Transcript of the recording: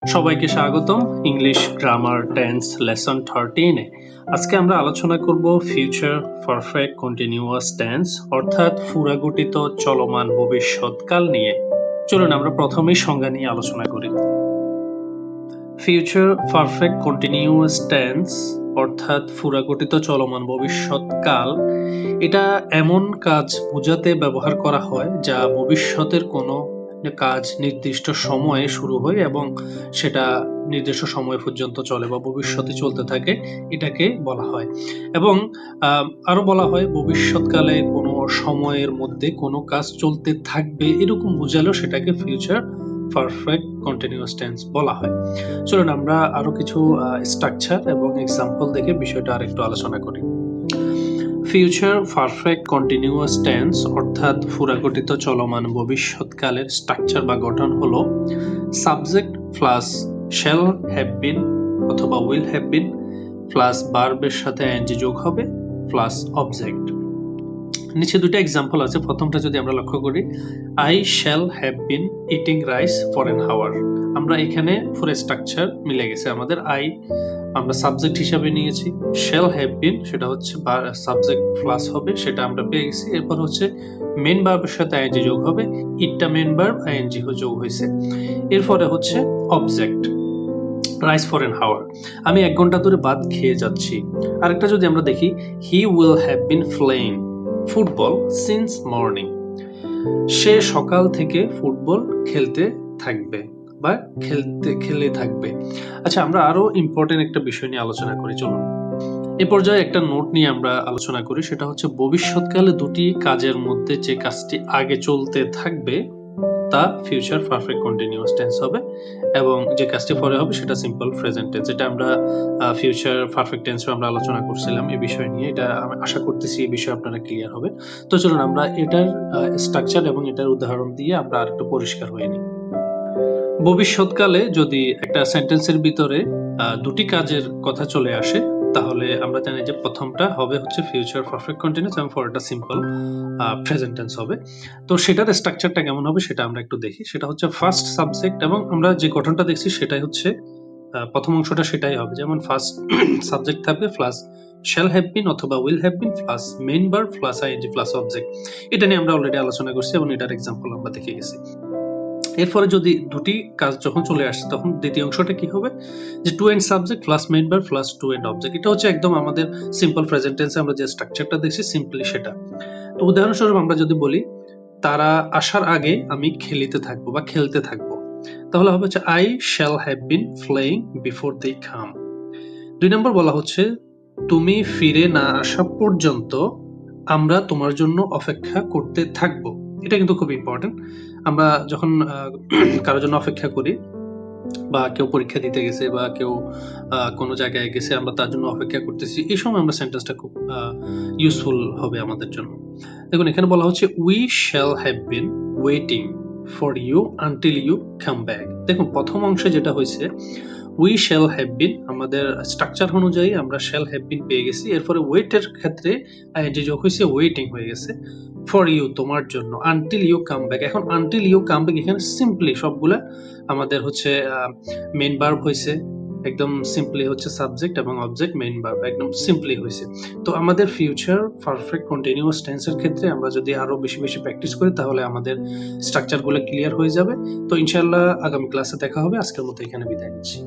সবাইকে স্বাগতম English grammar tense lesson 13 এ। আজকে আমরা আলোচনা করব ফিউচার পারফেক্ট কন্টিনিউয়াস টেন্স অর্থাৎ পুরাগঠিত চলমান ভবিষ্যৎকাল নিয়ে। চলুন আমরা প্রথমেই সংজ্ঞা নিয়ে আলোচনা করি। ফিউচার পারফেক্ট কন্টিনিউয়াস টেন্স অর্থাৎ পুরাগঠিত চলমান ভবিষ্যৎকাল এটা এমন কাজ বোঝাতে ব্যবহার করা হয় যা ভবিষ্যতের কোনো কাজ নির্দিষ্ট সময়ে শুরু হয় এবং সেটা নির্দিষ্ট সময় পর্যন্ত চলে বা ভবিষ্যতে চলতে থাকে, এটাকে বলা হয়। এবং আরো বলা হয় ভবিষ্যৎকালে কোনো সময়ের মধ্যে কোনো কাজ চলতে থাকবে এরকম বোঝালেও সেটাকে ফিউচার পারফেক্ট কন্টিনিউয়াস টেন্স বলা হয়। চলুন আমরা আরো কিছু স্ট্রাকচার এবং এক্সাম্পল দেখে বিষয়টা আরেকটু আলোচনা করি। ফিউচার পারফেক্ট কন্টিনিউয়াস টেন্স অর্থাৎ পুরাগঠিত চলমান ভবিষ্যৎকালের স্ট্রাকচার বা গঠন হলো subject plus shall have been অথবা উইল হ্যাভ বিন প্লাস ভার্বের সাথে আইএনজি যোগ হবে প্লাস অবজেক্ট। নিচে দুটো এক্সাম্পল আছে। প্রথমটা যদি আমরা লক্ষ্য করি, I shall have been eating rice for an hour. আমরা এখানে পুরো স্ট্রাকচার মিলে গেছে। আমাদের আই আমরা সাবজেক্ট হিসাবে নিয়েছি, শ্যাল হ্যাভ বিন সেটা হচ্ছে সাবজেক্ট প্লাস হবে, সেটা আমরা পেয়ে গেছি। এরপর হচ্ছে মেন ভার্বের সাথে আইএনজি যোগ হবে, ইটটা মেন ভার্ব, আইএনজি যোগ হয়েছে। এরপরে হচ্ছে object, rice for an hour, আমি 1 ঘন্টা ধরে ভাত খেয়ে যাচ্ছি। আরেকটা যদি আমরা দেখি, he will have been playing football since morning, সে সকাল থেকে ফুটবল খেলতে থাকবে বা খেলে থাকবে। আচ্ছা, আমরা আরো ইম্পর্টেন্ট একটা বিষয় নিয়ে আলোচনা করি। চলুন এই পর্যায়ে একটা নোট নিয়ে আমরা আলোচনা করি, সেটা হচ্ছে ভবিষ্যৎকালে দুটি কাজের মধ্যে যে কাজটি আগে চলতে থাকবে তা ফিউচার পারফেক্ট কন্টিনিউয়াস টেন্স হবে এবং যে কাজটি পরে হবে সেটা সিম্পল প্রেজেন্ট টেন্স। যেটা আমরা ফিউচার পারফেক্ট টেন্সে আমরা আলোচনা করছিলাম এই বিষয় নিয়ে। এটা আমি আশা করতেছি এই বিষয়ে আপনারা ক্লিয়ার হবে। তো চলুন আমরা এটার স্ট্রাকচার এবং এটার উদাহরণ দিয়ে আমরা আরেকটু পরিষ্কার হয়ে নিই। ভবিষ্যৎকালে যদি একটা সেন্টেন্সের ভিতরে দুটি কাজের কথা চলে আসে তাহলে আমরা জানি যে প্রথমটা হবে হচ্ছে ফিউচার পারফেক্ট কন্টিনিউয়াস এবং পরেরটা সিম্পল প্রেজেন্ট টেন্স হবে। তো সেটার স্ট্রাকচারটা কেমন হবে সেটা আমরা একটু দেখি। সেটা হচ্ছে ফার্স্ট সাবজেক্ট এবং আমরা যে গঠনটা দেখছি সেটাই হচ্ছে প্রথম অংশটা সেটাই হবে। যেমন ফার্স্ট সাবজেক্ট থাকবে প্লাস শ্যাল হ্যাভ বিন অথবা will have been plus main verb plus ING plus object. এটা নিয়ে আমরা অলরেডি আলোচনা করছি এবং এটার এক্সাম্পল আমরা দেখে গেছি। এরপরে যদি দুটি কাজ যখন চলে আসছে তখন দ্বিতীয় অংশটা কি হবে, যে to end subject plus main verb plus to end object. এটা হচ্ছে একদম আমাদের সিম্পল প্রেজেন্ট টেন্সে আমরা যে স্ট্রাকচারটা দেখছি সিম্পলি সেটা। তো উদাহরণস্বরূপ আমরা যদি বলি, তারা আসার আগে আমি খেলিতে থাকবো বা খেলতে থাকবো, তাহলে হবে হচ্ছে I shall have been playing before they came. 2 number বলা হচ্ছে, তুমি ফিরে না আসা পর্যন্ত আমরা তোমার জন্য অপেক্ষা করতে থাকবো। এটা কিন্তু খুব ইম্পর্টেন্ট। আমরা যখন কারোর জন্য অপেক্ষা করি বা কেউ পরীক্ষা দিতে গেছে বা কেউ কোনো জায়গায় গেছে, আমরা তার জন্য অপেক্ষা করতেছি, এই সময় আমরা সেন্টেন্সটা খুব ইউজফুল হবে আমাদের জন্য। দেখুন এখানে বলা হচ্ছে we shall have been waiting for you until you come back. দেখুন প্রথম অংশে যেটা হয়েছে উই শ্যাল হ্যাভ বিন, আমাদের স্ট্রাকচার অনুযায়ী আমরা শ্যাল হ্যাভ বিন পেয়ে গেছি। এরপরে ওয়েটের ক্ষেত্রে যে যোগ হয়েছে ওয়েটিং হয়ে গেছে, ফর ইউ তোমার জন্য, আনটিল ইউ কাম ব্যাক। এখন আনটিল ইউ কাম ব্যাক এখানে সিম্পলি সবগুলা আমাদের হচ্ছে মেইন ভার্ব হয়েছে, একদম সিম্পলি হচ্ছে সাবজেক্ট এবং অবজেক্ট মেইন ভার্ব একদম সিম্পলি হয়েছে। তো আমাদের ফিউচার পারফেক্ট কন্টিনিউয়াস টেন্সের ক্ষেত্রে আমরা যদি আরো বেশি বেশি প্র্যাকটিস করি তাহলে আমাদের স্ট্রাকচারগুলো ক্লিয়ার হয়ে যাবে। তো ইনশাআল্লাহ আগামী ক্লাসে দেখা হবে। আজকের মতো এখানে বিদায় নিচ্ছি।